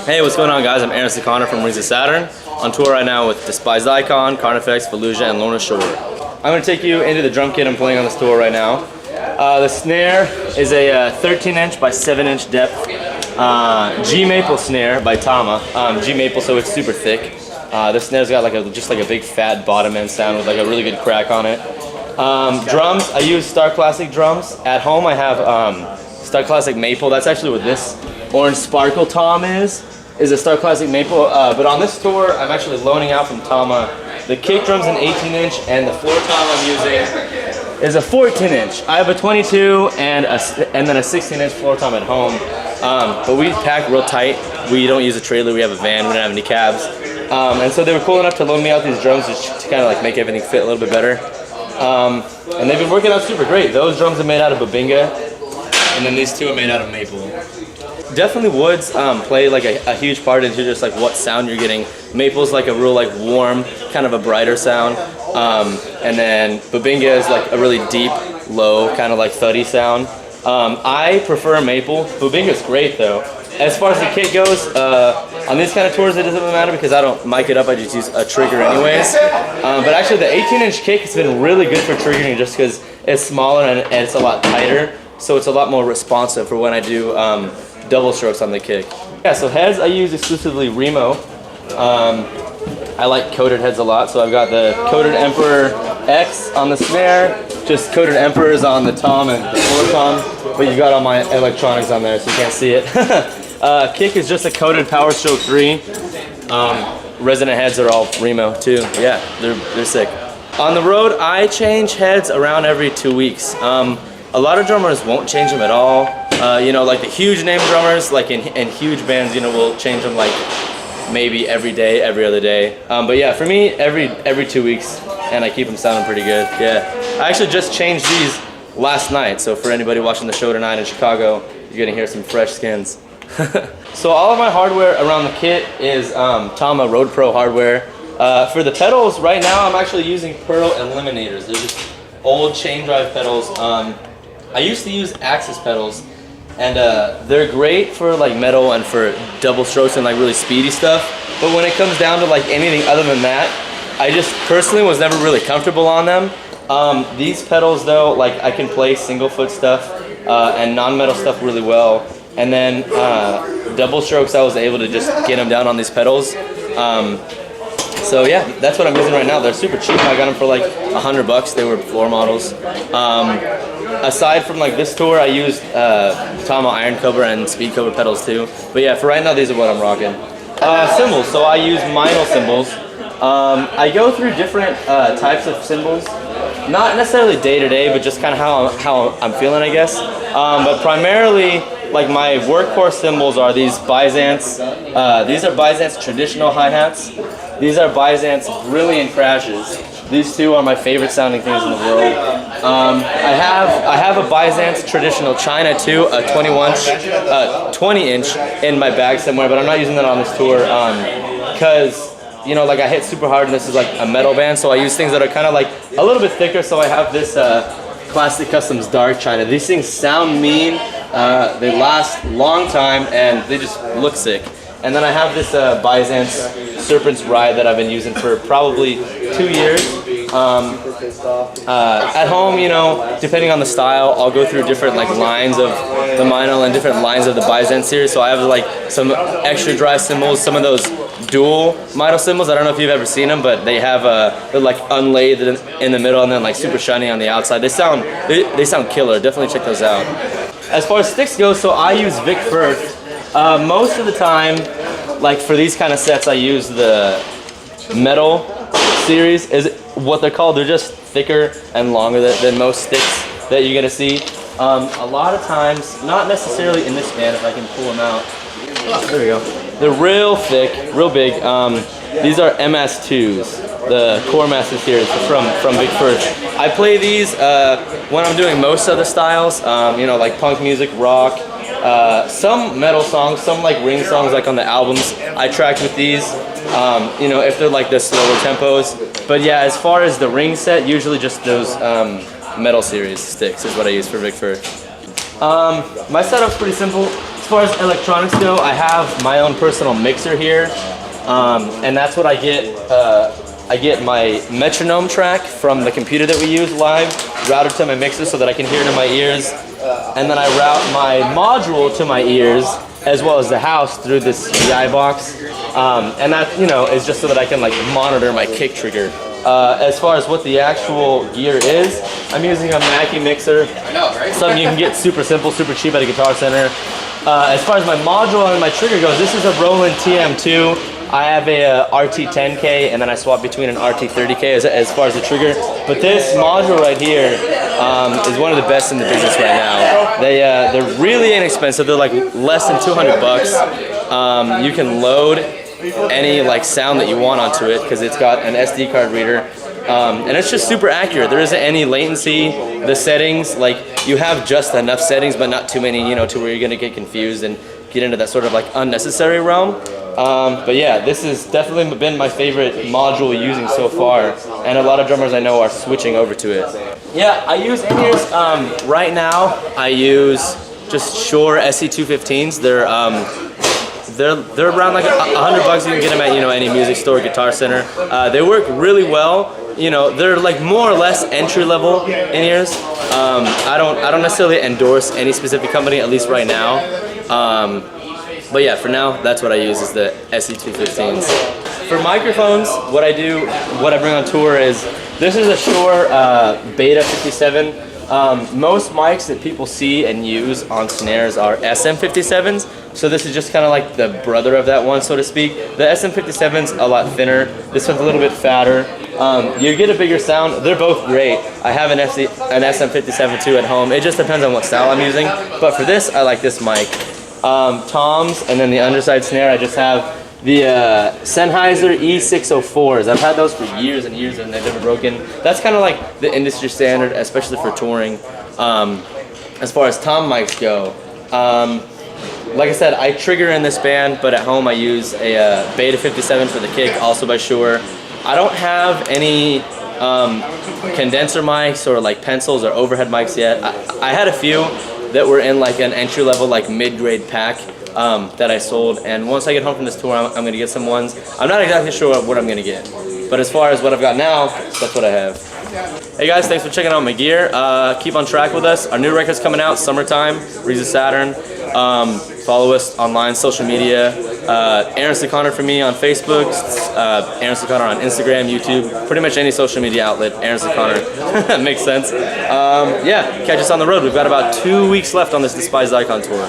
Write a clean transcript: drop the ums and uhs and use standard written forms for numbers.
Hey, what's going on, guys? I'm Stechauner from Saturn, on tour right now with Despised Icon, Carnifex, Fallujah, and Lorna Shure. I'm going to take you into the drum kit I'm playing on this tour right now. The snare is a 13-inch by 7-inch depth G maple snare by Tama. G maple, so it's super thick. This snare's got just like a big fat bottom end sound with like a really good crack on it. Drums, I use Star Classic drums. At home I have Star Classic maple. That's actually what this orange sparkle tom is a Star Classic maple. But on this tour I'm actually loaning out from Tama. The kick drum's an 18-inch and the floor tom I'm using is a 14-inch. I have a 22 and then a 16-inch floor tom at home. But we pack real tight. We don't use a trailer, we have a van, we don't have any cabs. And so they were cool enough to loan me out these drums just to kind of like make everything fit a little bit better. And they've been working out super great. Those drums are made out of Babinga, and then these two are made out of maple. Definitely woods play like a huge part into just like what sound you're getting. Maple's like a real like warm, kind of a brighter sound. And then Babinga is like a really deep, low, kind of like thuddy sound. I prefer maple. Babinga's great though. As far as the kit goes, on these kind of tours it doesn't really matter because I don't mic it up, I just use a trigger anyways. But actually the 18-inch kick has been really good for triggering just because it's smaller and it's a lot tighter. So it's a lot more responsive for when I do double strokes on the kick. Yeah, so heads I use exclusively Remo. I like coated heads a lot, so I've got the coated Emperor X on the snare, just coated Emperors on the tom and the floor tom, but you got all my electronics on there so you can't see it. Kick is just a coated Power Stroke 3. Resonant heads are all Remo too. Yeah, they're sick. On the road, I change heads around every 2 weeks. A lot of drummers won't change them at all. You know, like the huge name drummers, like in huge bands, you know, will change them like maybe every day, every other day. But yeah, for me, every 2 weeks, and I keep them sounding pretty good. Yeah, I actually just changed these last night. So for anybody watching the show tonight in Chicago, you're gonna hear some fresh skins. So all of my hardware around the kit is Tama Road Pro hardware. For the pedals, right now I'm actually using Pearl Eliminators. They're just old chain drive pedals. I used to use Axis pedals, and they're great for like metal and for double strokes and like really speedy stuff. But when it comes down to like anything other than that, I just personally was never really comfortable on them. These pedals though, like I can play single foot stuff and non-metal stuff really well. And then double strokes, I was able to just get them down on these pedals. So yeah, that's what I'm using right now. They're super cheap. I got them for like $100. They were floor models. Aside from like this tour, I used Tama Iron Cover and Speed Cover pedals too. But yeah, for right now, these are what I'm rocking. Cymbals. So I use Meinl cymbals. I go through different types of cymbals. Not necessarily day to day, but just kind of how I'm feeling, I guess. But primarily, like my workhorse cymbals are these Byzance. These are Byzance traditional hi-hats. These are Byzance brilliant crashes. These two are my favorite sounding things in the world. I have a Byzance traditional China too, a 20-inch in my bag somewhere, but I'm not using that on this tour because you know, like I hit super hard and this is like a metal band, so I use things that are kind of like a little bit thicker. So I have this Classic Customs Dark China. These things sound mean, they last a long time, and they just look sick. And then I have this Byzance Serpent's Ride that I've been using for probably 2 years. At home, you know, depending on the style, I'll go through different like lines of the Meinl and different lines of the Byzance series. So I have like some extra dry cymbals, some of those dual Meinl cymbals. I don't know if you've ever seen them, but they have they're like unlaid in the middle and then like super shiny on the outside. They sound killer. Definitely check those out. As far as sticks go, so I use Vic Firth. Most of the time, like for these kind of sets, I use the metal series. Is what they're called. They're just thicker and longer than most sticks that you're gonna see. A lot of times, not necessarily in this band, if I can pull them out. Oh, there we go. They're real thick, real big. These are MS2s, the Core Master series from Vic Firth. I play these when I'm doing most of the styles, you know, like punk music, rock, some metal songs, some like ring songs like on the albums. I track with these, you know, if they're like the slower tempos. But yeah, as far as the ring set, usually just those metal series sticks is what I use for Vic Firth. My setup's pretty simple. As far as electronics go, I have my own personal mixer here, and that's what I get. I get my metronome track from the computer that we use live, routed to my mixer so that I can hear it in my ears, and then I route my module to my ears as well as the house through this DI box, and that, you know, is just so that I can like monitor my kick trigger. As far as what the actual gear is, I'm using a Mackie mixer. Something you can get super simple, super cheap at a Guitar Center. As far as my module and my trigger goes, this is a Roland TM2. I have a RT10K, and then I swap between an RT30K as far as the trigger. But this module right here is one of the best in the business right now. They're really inexpensive. They're like less than 200 bucks. You can load any like sound that you want onto it because it's got an SD card reader, and it's just super accurate. There isn't any latency. The settings, like, you have just enough settings but not too many, you know, to where you're gonna get confused and get into that sort of like unnecessary realm. But yeah, this has definitely been my favorite module using so far, and a lot of drummers I know are switching over to it. Yeah, I use in-ears. Right now I use just Shure Se215s. They're around like $100 you can get them at, you know, any music store, Guitar Center. They work really well. You know, they're like more or less entry-level in-ears. I don't necessarily endorse any specific company, at least right now. But yeah, for now, that's what I use, is the Se215s. For microphones, what I bring on tour is, this is a Shure Beta 57. Most mics that people see and use on snares are SM57s, so this is just kind of like the brother of that one, so to speak. The SM57's a lot thinner, this one's a little bit fatter. You get a bigger sound. They're both great. I have an SM57 too at home. It just depends on what style I'm using, but for this, I like this mic. Toms, and then the underside snare, I just have the Sennheiser E604s. I've had those for years and years and they've never broken. That's kind of like the industry standard, especially for touring. As far as tom mics go, like I said, I trigger in this band, but at home I use a Beta 57 for the kick, also by Shure. I don't have any condenser mics or like pencils or overhead mics yet. I had a few that were in like an entry-level, like mid-grade pack that I sold, and once I get home from this tour, I'm gonna get some ones. I'm not exactly sure what I'm gonna get, but as far as what I've got now, that's what I have. Hey guys, thanks for checking out my gear. Keep on track with us. Our new record's coming out, summertime, Reese Saturn. Follow us online, social media. Aaron Stechauner for me on Facebook, Aaron Stechauner on Instagram, YouTube, pretty much any social media outlet, Aaron Stechauner. Makes sense. Yeah, catch us on the road. We've got about 2 weeks left on this Despised Icon tour.